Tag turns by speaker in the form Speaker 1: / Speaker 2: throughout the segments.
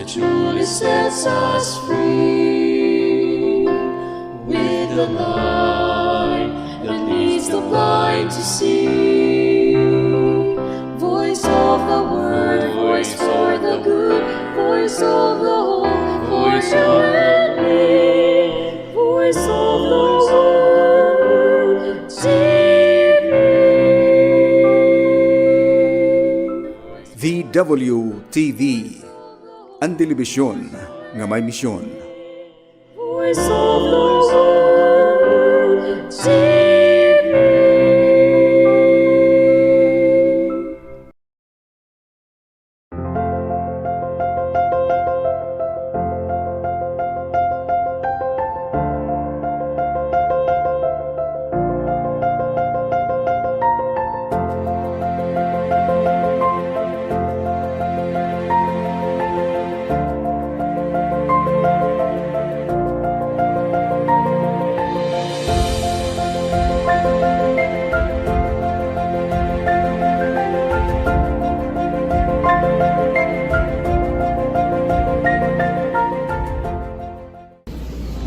Speaker 1: truly sets us free. With the light that leads the blind to see. Voice of the word, voice for the good, voice of the whole, voice of the voice of the word, TV.
Speaker 2: VWTV, ang telebisyon nga may misyon.
Speaker 1: Voice of the world, TV.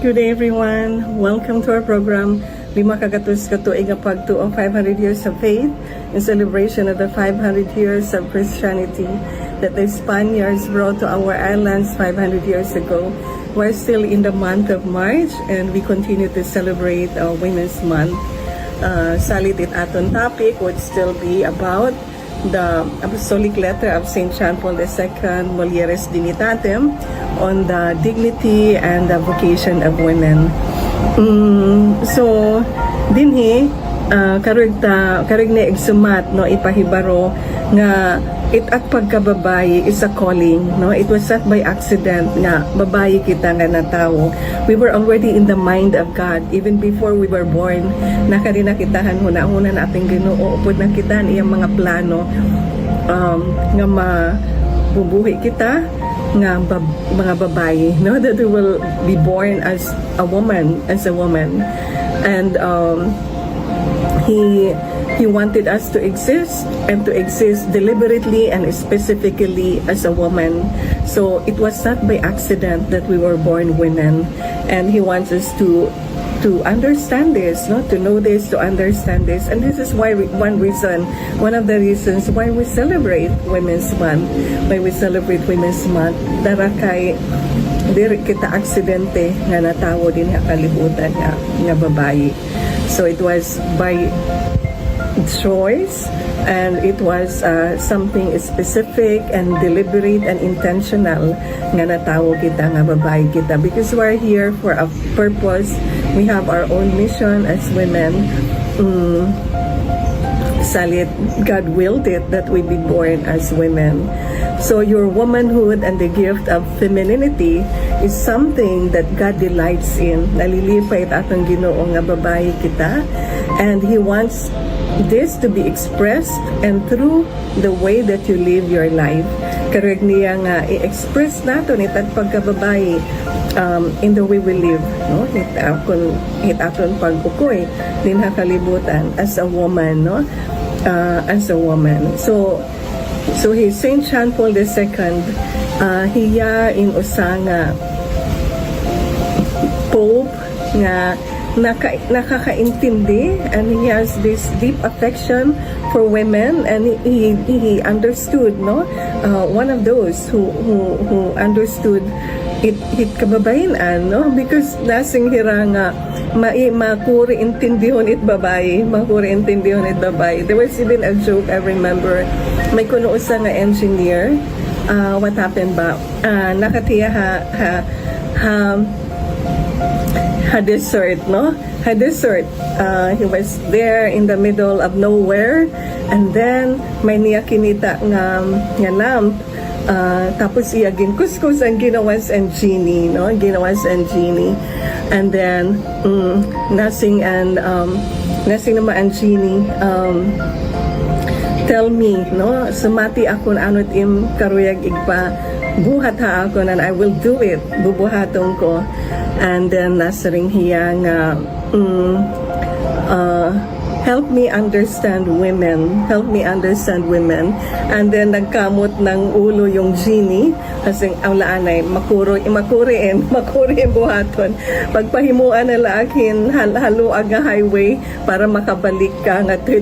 Speaker 3: Good day everyone. Welcome to our program, LIMA GATOS KATUIG, ang PAGTOO of 500 years of faith in celebration of the 500 years of Christianity that the Spaniards brought to our islands 500 years ago. We're still in the month of March and we continue to celebrate Women's Month. Salit it aton topic would still be about the apostolic letter of St. John Paul II, Mulieres Dignitatem, on the dignity and the vocation of women. So, dinhi, karug na igsumat, no, ipahibaro nga itak pagkababayi is a calling, no? It was not by accident nga babayi kita nga natawo. We were already in the mind of God even before we were born. Nakarinakitahan huna-huna na ating Ginoo upod na kita iyang mga plano nga mabubuhi kita nga mga babayi, no, that we will be born as a woman, and He wanted us to exist and to exist deliberately and specifically as a woman. So it was not by accident that we were born women, and He wants us to understand this, no? To know this, to understand this. And this is why one of the reasons why we celebrate Women's Month. Dara kay diri kita aksidente nga natawo din nga kalibutan nga babayi. So it was by choice, and it was something specific and deliberate and intentional nga natawo kita nga babayi kita, because we're here for a purpose. We have our own mission as women. Salit, God willed it that we be born as women. So your womanhood and the gift of femininity is something that God delights in. Nalilipay atong Ginoo nga babayi kita, and He wants this to be expressed and through the way that you live your life. Karag niya nga i-express nato itag pagkababayi in the way we live, no? Hitaton pag-ukoy din kalibutan as a woman, no? As a woman. So he Saint John Paul II, hiya in usanga Pope nga nakakaintindi, and he has this deep affection for women, and he understood, no, one of those who understood it kababayan, no, because nasing hiranga makuri intindihon it babae. There was even a joke I remember. May kuno usa nga engineer, what happened ba, nakatiya ha desert, no? Ha desert. He was there in the middle of nowhere, and then may niya kinita nga lamp. Tapos iyagin kuskus ang ginawas and genie, no? And then nasing naman ang genie, tell me, no, sumati ako na ano't im karuyag igpa buhat ha ako, and I will do it, bubuhatong ko. And then nasaring hiya nga help me understand women. And then nagkamot ng ulo yung genie Kasi ang laanay, makurin buhaton. Pagpahimuan na laakin, haluag nga highway para makabalik ka nga to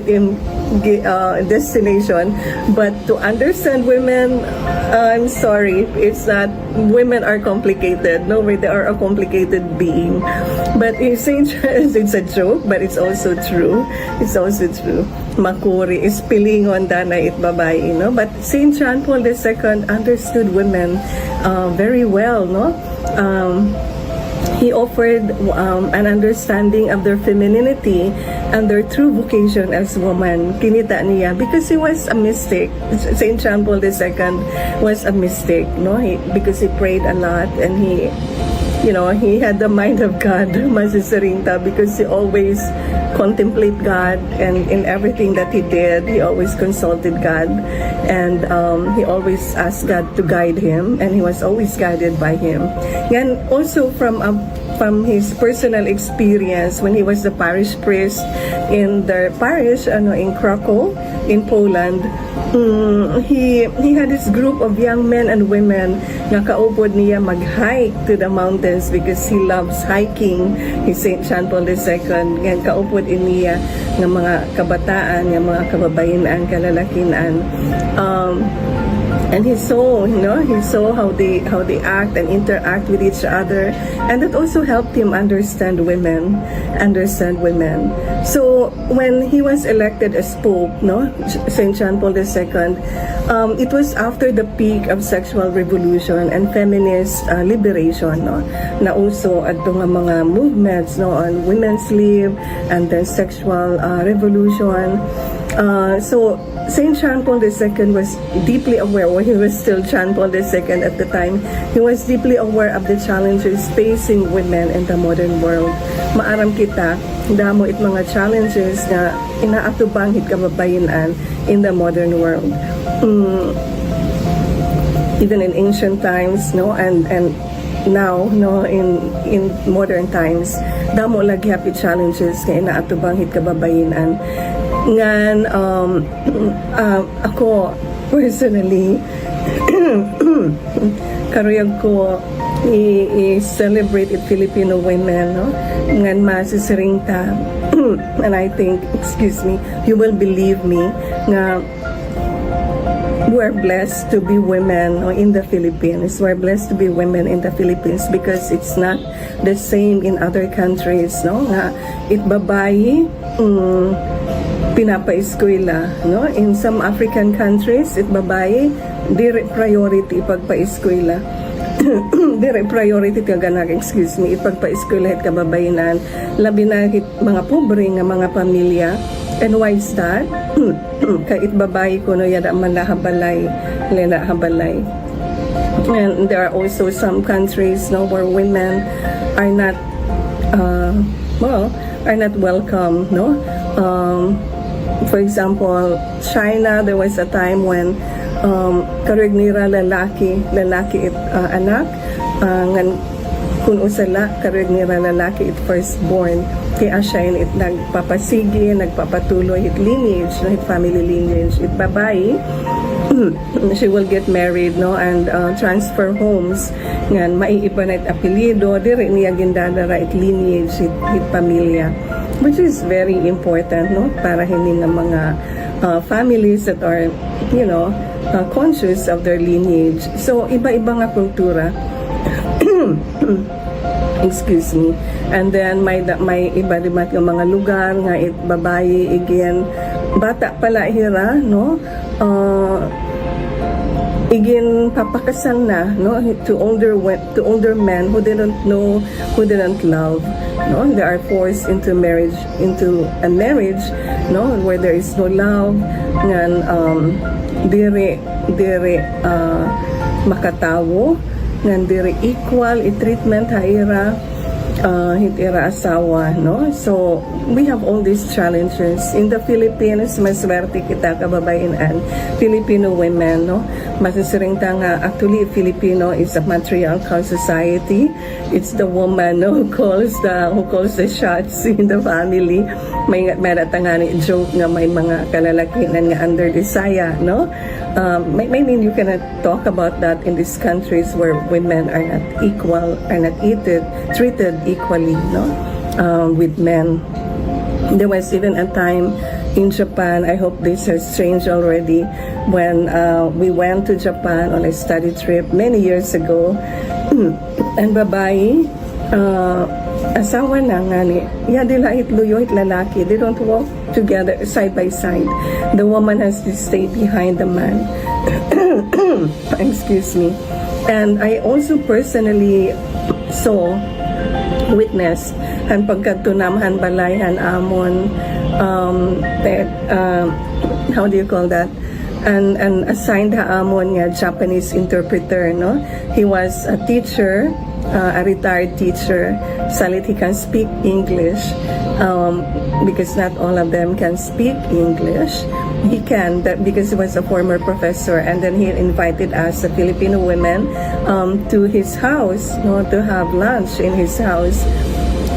Speaker 3: destination. But to understand women, I'm sorry, it's not, women are complicated. No way, they are a complicated being. But in St. Charles, it's a joke, but it's also true. It's also true. Makuri is pilingon danay it babae, no? But St. John Paul II understood women very well, no? He offered an understanding of their femininity and their true vocation as woman. Kinita niya because he was a mystic. St. John Paul II was a mystic, no? Because he prayed a lot and he had the mind of God, Masisarinta, because he always contemplate God, and in everything that he did, he always consulted God, and he always asked God to guide him, and he was always guided by him. And also from his personal experience when he was the parish priest in the parish in Krakow, in Poland, he had this group of young men and women nga kaupod niya mag-hike to the mountains because he loves hiking. He's St. John Paul II. Ngayon kaupod niya ng mga kabataan, ng mga kababayan, kalalakinan. And he saw how they act and interact with each other, and that also helped him understand women. So when he was elected as Pope, Saint John Paul II, it was after the peak of sexual revolution and feminist liberation, na also adto nga mga movements, on women's lib and then sexual revolution. So Saint John Paul II was deeply aware, when he was still John Paul II at the time, he was deeply aware of the challenges facing women in the modern world. Maaram kita, damo it mga challenges na inaatubang hit kababayanan in the modern world. Even in ancient times, and now, in modern times, damo lagi happy challenges nga inaatubang hit kababayanan. Ngan ako personally karuyag ko i-celebrate it Filipino women, ngan masisiringta and I think, you will believe me nga we're blessed to be women in the Philippines. We're blessed to be women in the Philippines because it's not the same in other countries, nga it babayi pinapa-eskwela, in some African countries it babae dire priority pagpa-eskwela dire priority kaganak ipagpa-eskwela it kababayanan labi na hit mga pobre nga mga pamilya. And why is that? Kay it babae ko yada man nahabalay. And there are also some countries where women are not welcome, for example, China, there was a time when karig nira lalaki it anak, ngan kun usala karig nira lalaki it firstborn, kaya siya it nagpapasigi, nagpapatuloy it lineage, it family lineage. It babae, she will get married, and transfer homes, ngan maiiba na it apelyido, dire niya gindadara it lineage, it pamilya, which is very important, para hindi ng mga families that are, conscious of their lineage. So, iba-iba nga kultura. And then, may iba-iba yung mga lugar nga it babae, again, bata pala hira, igin papakasal na, to older men who didn't know, who didn't love. They are forced into a marriage, where there is no love, ngan dire makatawo, ngan dire equal treatment haira hitira asawa, So we have all these challenges in the Philippines. Maswerte kita kababayan, Filipino women, masisiringta nga actually Filipino is a matriarchal society. It's the woman who calls the shots in the family. May natatangani joke nga may mga kalalakinan nga under desaya, maybe you cannot talk about that in these countries where women are not equal, are not treated equally, no, with men. There was even a time in Japan, I hope this has changed already, when we went to Japan on a study trip many years ago, and babae, asawa na nga ni, dila itluyo it lalaki, they don't walk together side by side. The woman has to stay behind the man. Excuse me. And I also personally witnessed ang pagkatunamhan balayhan amon, how do you call that? And assigned haamon nga Japanese interpreter, no? He was a teacher, a retired teacher. Salit he can speak English, because not all of them can speak English. He can, because he was a former professor, and then he invited us, the Filipino women, to his house, no, to have lunch in his house.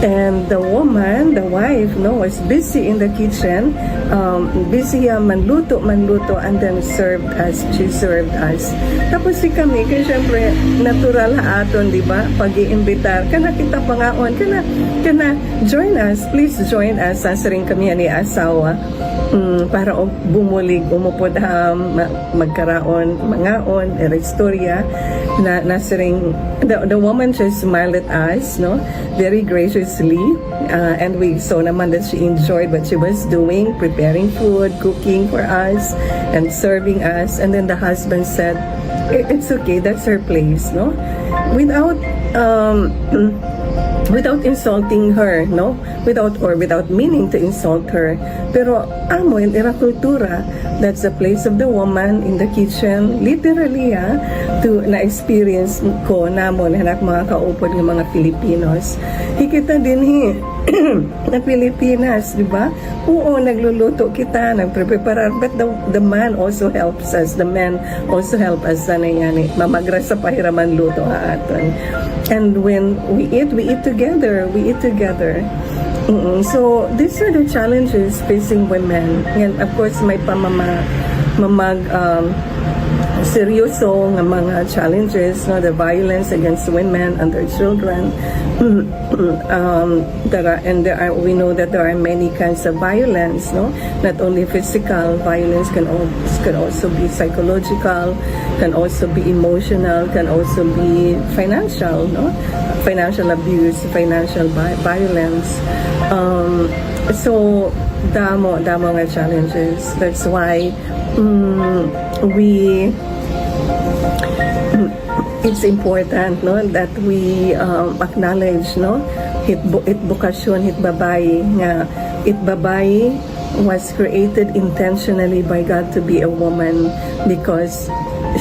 Speaker 3: And the woman, the wife, no, was busy in the kitchen, busy manluto, and then she served us. Tapos si kami, kasi syempre, natural aton, di ba? Pag-iimbitar, kana kita pangaon, kana join us, please join us, sasaring kami ni asawa, para bumulig, umupod magkaraon, mangaon, istorya, na nasaring, the woman just smiled at us, no, very graciously, and we saw naman that she enjoyed what she was doing, preparing food, cooking for us, and serving us. And then the husband said, it's okay, that's her place, no, without insulting her, no, without meaning to insult her. Pero amo in ira kultura, that's the place of the woman in the kitchen, literally, to na-experience ko namon hanak mga kaupod ng mga Filipinos. Hikita din na Pilipinas, di ba? Oo, nagluluto kita, nagpreparar, but the man also helps us. The men also help us na yan, mamagra sa pahiraman luto aton. And when we eat together. So these are the challenges facing women. And of course, may seryoso ng mga challenges, no, the violence against women and their children. We know that there are many kinds of violence, no, not only physical violence, can also be psychological, can also be emotional, can also be financial, no, financial abuse, financial violence. So damo nga challenges. That's why it's important, no, that we acknowledge, no, hit bukasyon, hit babae nga, it babae was created intentionally by God to be a woman, because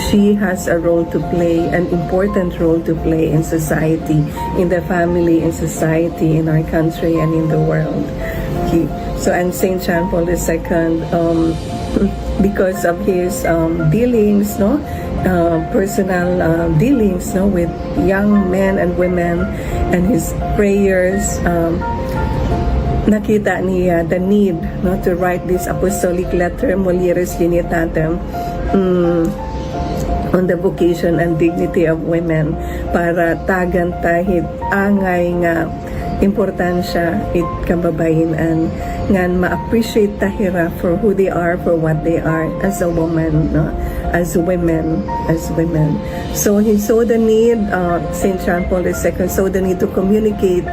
Speaker 3: she has a role to play, an important role to play in society, in the family, in society, in our country, and in the world. So, and Saint John Paul II, because of his dealings, no, personal dealings, no, with young men and women, and his prayers, nakita niya the need, no, to write this apostolic letter, Mulieris Unitatem, on the vocation and dignity of women, para tagan tahit angay nga importansya it kababayinan ngan ma-appreciate tahira for who they are, for what they are as a woman, no? as women. So he saw the need, St. John Paul II saw the need to communicate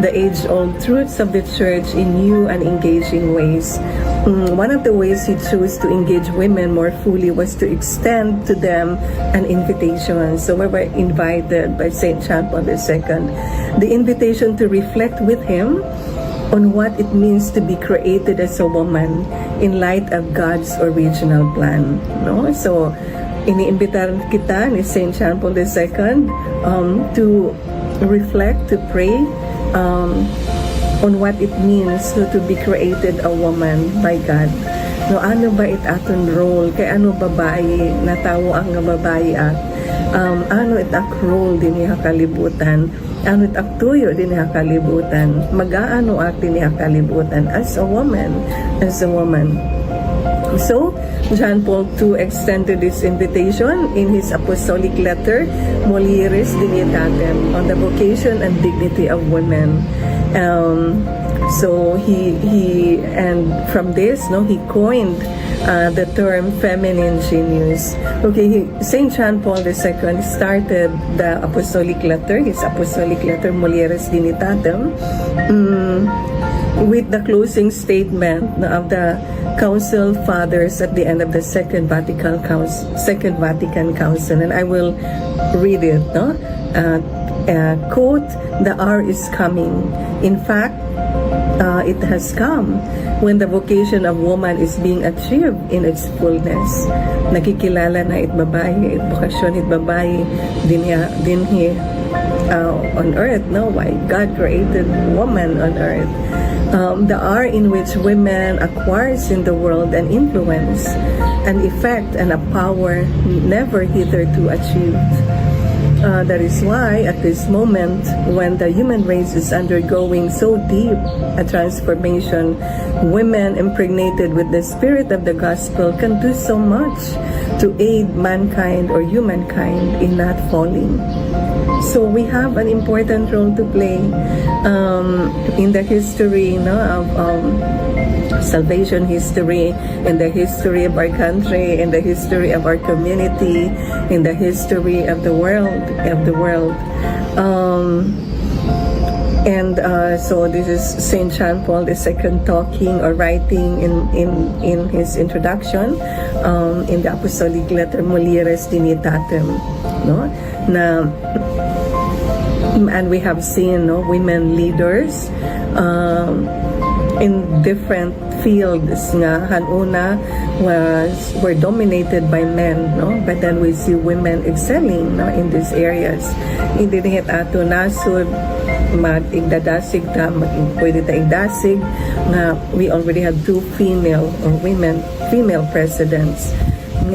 Speaker 3: the age-old truths of the church in new and engaging ways. One of the ways he chose to engage women more fully was to extend to them an invitation. So we were invited by St. John Paul II, the invitation to reflect with him on what it means to be created as a woman in light of God's original plan. No? So, iniimbitar kita ni St. John Paul II to reflect, to pray on what it means to be created a woman by God. No, ano ba it aton role? Kay ano babae, natawo ang babae at ano it ak role din niya kalibutan, ano it ak tuyo din niya kalibutan, mag-aano at din niya kalibutan as a woman. So, John Paul II extended this invitation in his apostolic letter, Mulieris Dignitatem, on the vocation and dignity of women. So he and from this, he coined the term feminine genius. Okay, Saint John Paul II started the apostolic letter, his apostolic letter Mulieris Dignitatem, with the closing statement of the Council Fathers at the end of the Second Vatican Council, and I will read it. Quote, "The hour is coming. In fact, it has come when the vocation of woman is being achieved in its fullness. Nakikilala na itbabayi, bokasyon itbabayi dinhi on earth, why God created woman on earth. The hour in which women acquires in the world an influence, an effect, and a power never hitherto achieved. That is why at this moment, when the human race is undergoing so deep a transformation, women impregnated with the spirit of the gospel can do so much to aid mankind or humankind in not falling. So we have an important role to play in the history of salvation history, in the history of our country, in the history of our community, in the history of the world. So this is Saint John Paul II talking or writing in his introduction in the apostolic letter Mulieris Dignitatem, and we have seen women leaders in different fields nga hanuna were dominated by men, but then we see women excelling in these areas. Hindi rin ato nasod mag-igdadasig ta, pwede ta igdasig nga we already have two female presidents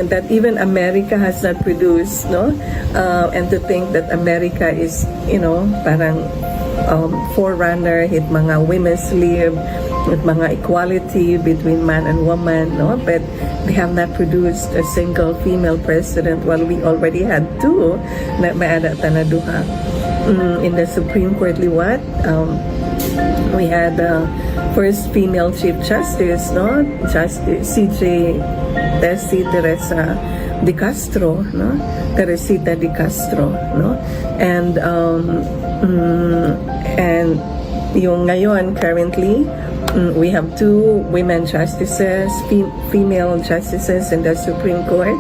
Speaker 3: that even America has not produced, and to think that America is parang forerunner hit mga women's lib, with mga equality between man and woman, but they have not produced a single female president, while we already had two na maada tanaduha. In the Supreme Court liwat, we had first female Chief Justice, Justice C.J. Tessie Teresa de Castro, Teresita de Castro, and yung ngayon currently, we have two women justices, female justices in the Supreme Court,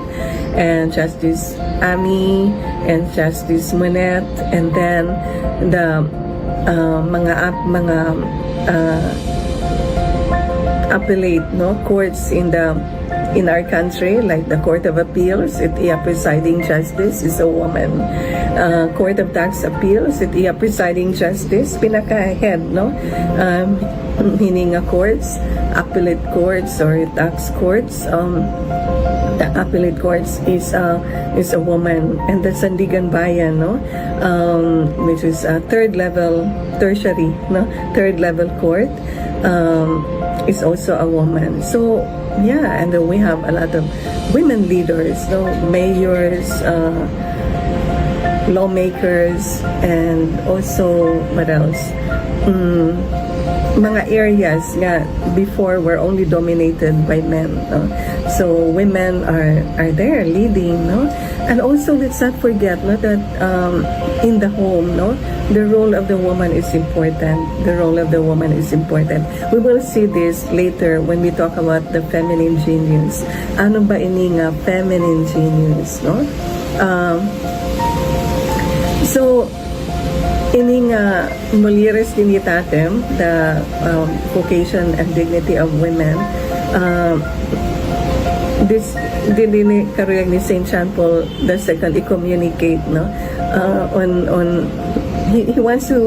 Speaker 3: and Justice Ami and Justice Monet, and then the mga appellate courts in our country, like the Court of Appeals, iya presiding justice is a woman. Court of Tax Appeals, iya presiding justice, pinaka-head, hininga courts, appellate courts or tax courts. The appellate courts is a woman, and the Sandigan Bayan, which is a third level tertiary, third level court, is also a woman. So yeah, and then we have a lot of women leaders, mayors, lawmakers, and also what else? Mga areas nga before were only dominated by men. So women are there leading, and also let's not forget that in the home, the role of the woman is important. The role of the woman is important. We will see this later when we talk about the feminine genius. Ano ba ini nga feminine genius, So ini nga Mulieris Dignitatem, the vocation and dignity of women, this din karuyag ni Saint John Paul II i-communicate on he wants to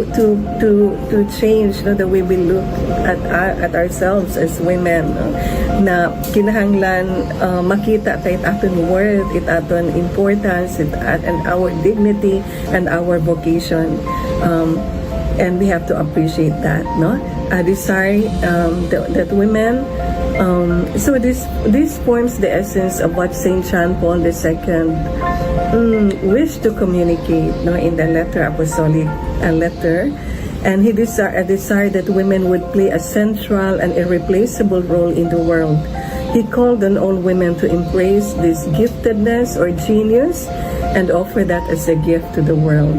Speaker 3: change the way we look at ourselves as women, na kinahanglan makita kay aton worth, aton importance, and our dignity and our vocation. and we have to appreciate that, no? A desire that women. So this forms the essence of what Saint John Paul II wished to communicate, no, in the letter apostolic letter, and he desired that women would play a central and irreplaceable role in the world. He called on all women to embrace this giftedness or genius and offer that as a gift to the world.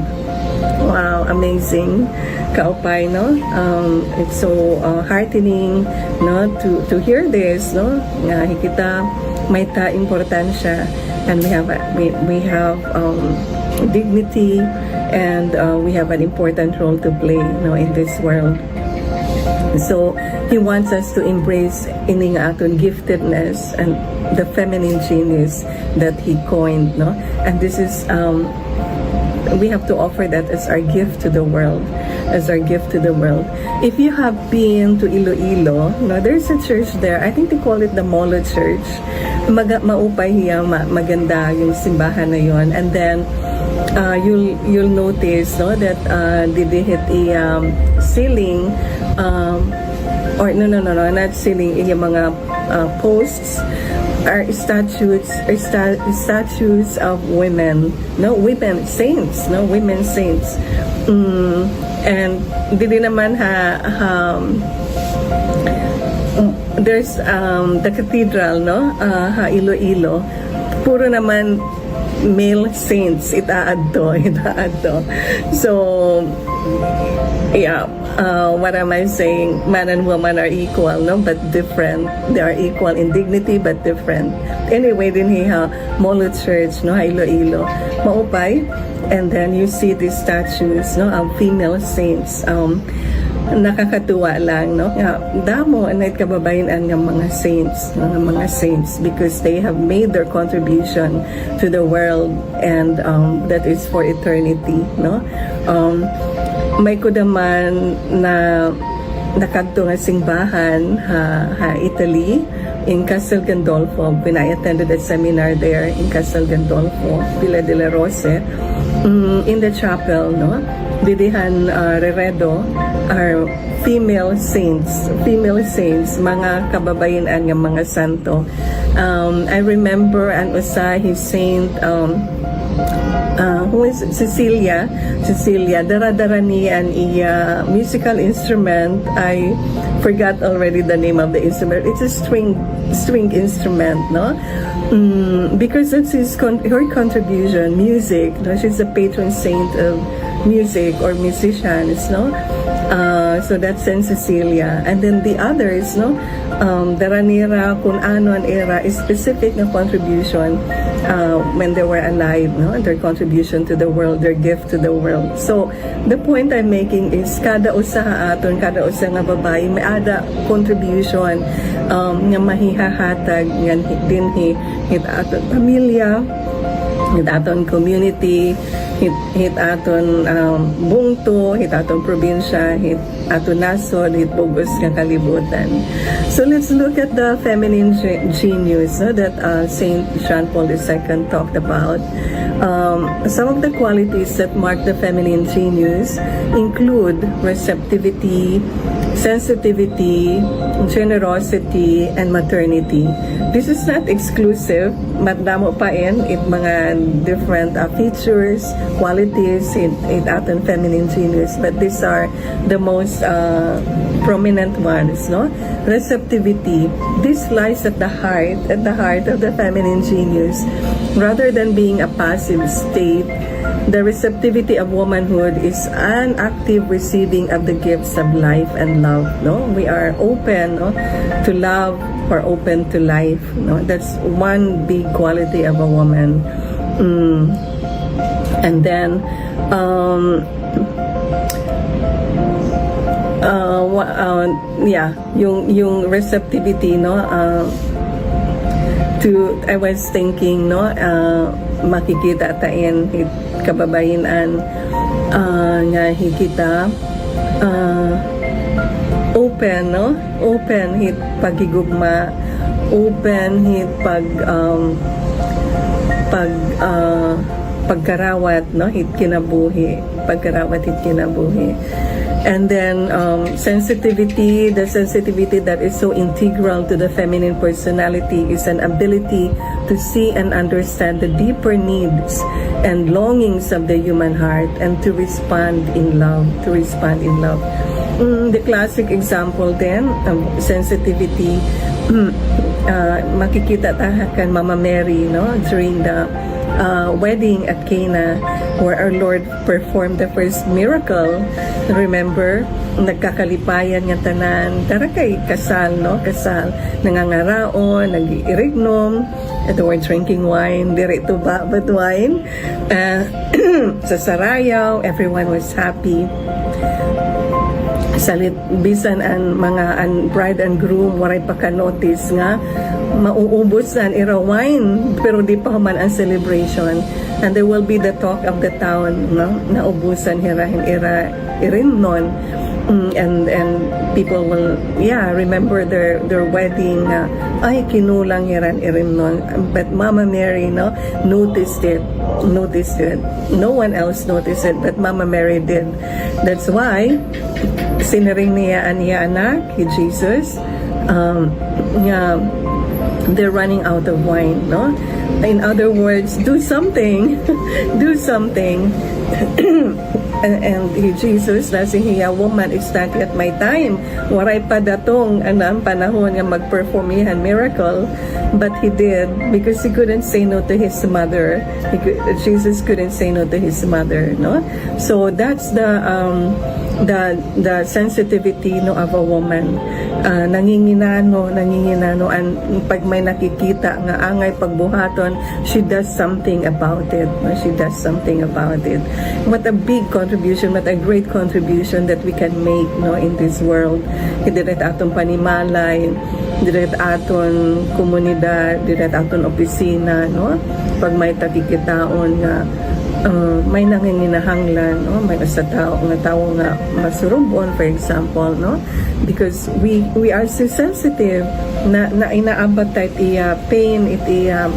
Speaker 3: Wow, amazing. Kaupay, no? It's so heartening, no, to hear this, no? Nga kita may ta importansya, and we have dignity, and we have an important role to play, no, in this world. So he wants us to embrace ining aton giftedness and the feminine genius that he coined, no? And this is we have to offer that as our gift to the world, as our gift to the world. If you have been to Iloilo, no, there's a church there. I think they call it the Molo Church. Maupay hiya, maganda yung simbahan na yon. And then you'll notice, no, that they hit a ceiling, or no, not ceiling, yung mga posts are statues of women, no, women saints, and hindi naman there's the cathedral, no, Iloilo, puro naman male saints itaadto. So yeah, what am I saying? Man and woman are equal, no, but different. They are equal in dignity but different. Anyway, din hiya Molo Church, no, Iloilo, maupay. And then you see these statues, no, of female saints. Nakakatuwa lang, no? Damo anay kababayan ng mga saints, because they have made their contribution to the world, and that is for eternity, no? May kudaman na nakadto nga singbahan ha Italy, in Castel Gandolfo, when I attended a seminar there in Castel Gandolfo, Villa de la Rose. In the chapel, no, didihan reredo are female saints, mga kababayan ng mga santo. I remember an usahi saint, who is Cecilia, dara niyan iya musical instrument. I forgot already the name of the instrument. It's a string instrument, no? Because that's her contribution, music. No? She's the patron saint of music or musicians, no? So that's Saint Cecilia. And then the others, no? Daranira, kung ano an era, is specific na contribution when they were alive, no? Their contribution to the world, their gift to the world. So the point I'm making is kada usa nga babae may ada contribution nga mahihahatag nga din hit aton pamilya, hit aton community, hit aton bungto, hit aton probinsya, hit aton nasod, hit bugos nga kalibutan. So let's look at the feminine genius, no, that Saint John Paul II talked about. Some of the qualities that mark the feminine genius include receptivity, sensitivity, generosity, and maternity. This is not exclusive, madamo pa it mga different features, qualities in aton feminine genius, but these are the most prominent ones, no? Receptivity. This lies at the heart of the feminine genius. Rather than being a passive state, the receptivity of womanhood is an active receiving of the gifts of life and love, no? We are open, no, to love, or open to life, no? That's one big quality of a woman. And then yung receptivity, no, I was thinking, no, makikita tayo kababayan nga hikita open, no, open hit pagigugma, open hit pagkarawat, no, hit kinabuhi, pagkarawat hit kinabuhi. And then sensitivity, the sensitivity that is so integral to the feminine personality is an ability to see and understand the deeper needs and longings of the human heart and to respond in love, The classic example then of sensitivity, makikita tahakan Mama Mary, no, during the wedding at Cana, where our Lord performed the first miracle. Remember, nagkakalipayan nga tanan, tara kay kasal, no, kasal, nangangaraon, nag-irignom, they were drinking wine, dirito ba, but wine, sa sarayaw, everyone was happy. Salit bisan ang mga bride and groom waray pa ka-notice nga mauubos na ira wine pero di pa man ang celebration, and there will be the talk of the town, no, naubusan hirahin ira irinnon, and people will remember their wedding na ay kinulang hiran irinnon, but Mama Mary, no, noticed it. No one else noticed it, but Mama Mary did. That's why siniring niya anak, Jesus, they're running out of wine, no? In other words, do something. Do something. And Jesus, nasi hiya, woman, it's not yet my time. Waray pa datong ang panahon nga mag-perform yan miracle. But he did, because he couldn't say no to his mother. Jesus couldn't say no to his mother, no? So that's the sensitivity, no, of a woman. Nanginginano, and pag may nakikita nga angay pagbuhaton, she does something about it. What a big contribution, what a great contribution that we can make, no, in this world. Diret atong panimalay, diret aton komunidad, diret aton opisina, no, pag may takikitaon nga may nanginginahanglan, no, may sa tao nga masurubon, for example, no, because we are so sensitive na inaabat tayo iya pain, iya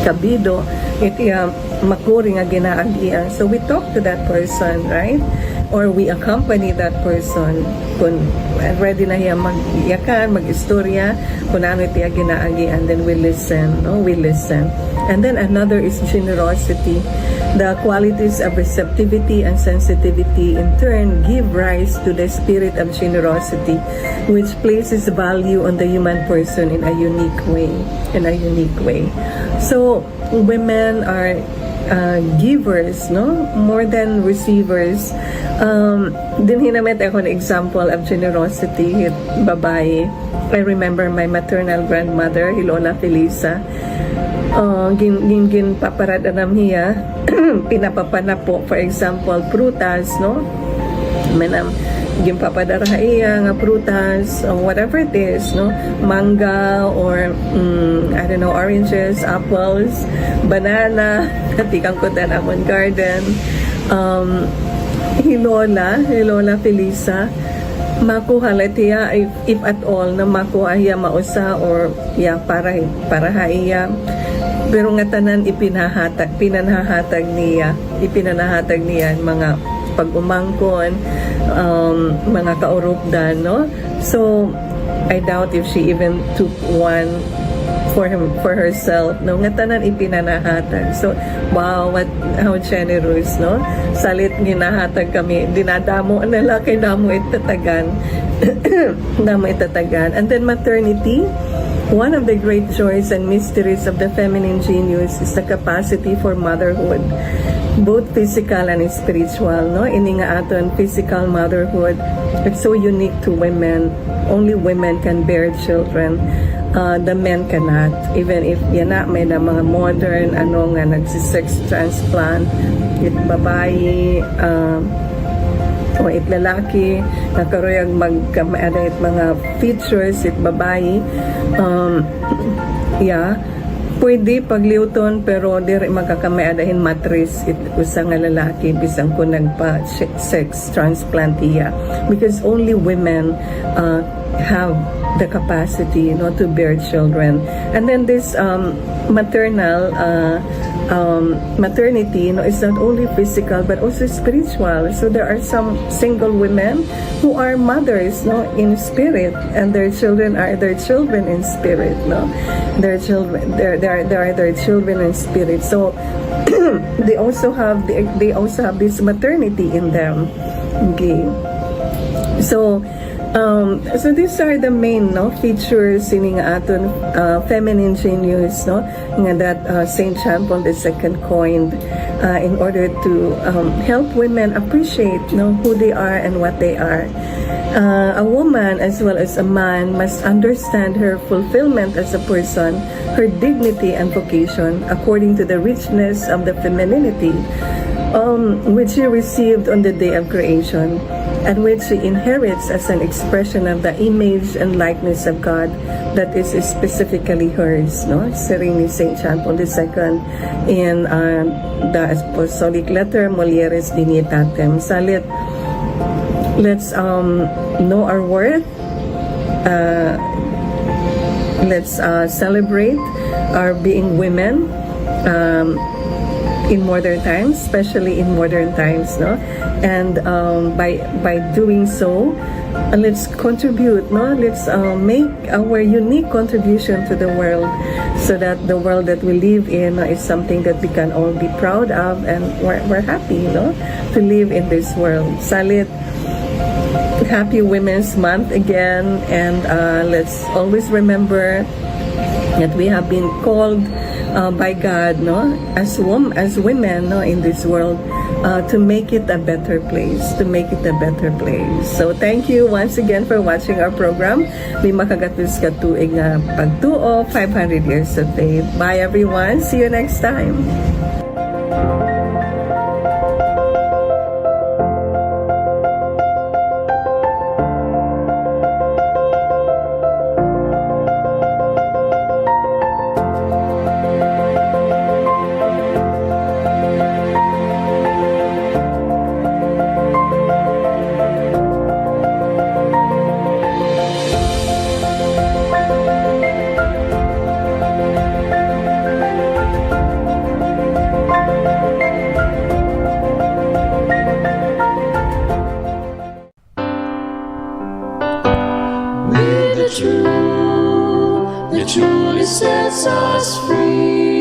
Speaker 3: kabido, iya makuri nga ginaagian. So we talk to that person, right? Or we accompany that person kung ready na hiya mag-iyakan, mag-istorya, kung ano itiya ginaagi, and then we listen, no? We listen. And then another is generosity. The qualities of receptivity and sensitivity in turn give rise to the spirit of generosity, which places value on the human person in a unique way. So women are givers, no, more than receivers. Din hinamit ako an example of generosity, babae. I remember my maternal grandmother, Lola Felisa. Gin paparada nam hiya, pinapapana po, for example, prutas, no, manam gin papadara iya nga prutas, whatever it is, no, manga or I don't know, oranges, apples, banana, tikang ko na amon garden. Lola Felisa, makuha latiya if at all na makuha hiya mausa or para haiya, pero nga tanan pinanahatag niya mga pag-umangkon, mga kaurupdan, no? So I doubt if she even took one for herself, no, nga tanan ipinanahatag. So wow, how generous, no? Salit ginahatag kami, dinadamo na kay damo itatagan. And then maternity, one of the great joys and mysteries of the feminine genius is the capacity for motherhood, both physical and spiritual, no? Ini nga aton physical motherhood, it's so unique to women. Only women can bear children. The men cannot. Even if yana may na mga modern nga nagsisex transplant, it babae o it lalaki nakaruyag magkamaaday mga features, it babae, pwede pagliuton pero diri magkakamaadahin matris it usa nga lalaki bisang kung nagpa sex transplant iya, because only women have the capacity, to bear children. And then this maternal maternity, is not only physical but also spiritual. So there are some single women who are mothers, in spirit, and their children are their children in spirit, their children, they are their children in spirit. So they also have this maternity in them. Okay. So these are the main features in aton feminine genius, that Saint John Paul II coined in order to help women appreciate who they are and what they are. A woman as well as a man must understand her fulfillment as a person, her dignity and vocation according to the richness of the femininity which she received on the day of creation, and which she inherits as an expression of the image and likeness of God that is specifically hers, Saring ni Saint John Paul II in the Apostolic Letter Mulieres Dignitatem. Salit, let's know our worth. Let's celebrate our being women in modern times, especially in modern times, and by doing so, let's contribute, let's make our unique contribution to the world, so that the world that we live in is something that we can all be proud of, and we're happy, to live in this world. Salit, happy Women's Month again, and let's always remember that we have been called by God, as women, in this world, to make it a better place, So thank you once again for watching our program. Lima Gatos Katuig nga Pagtuo, 500 Years of Faith. Bye everyone. See you next time.
Speaker 1: The truth that truly sets us free.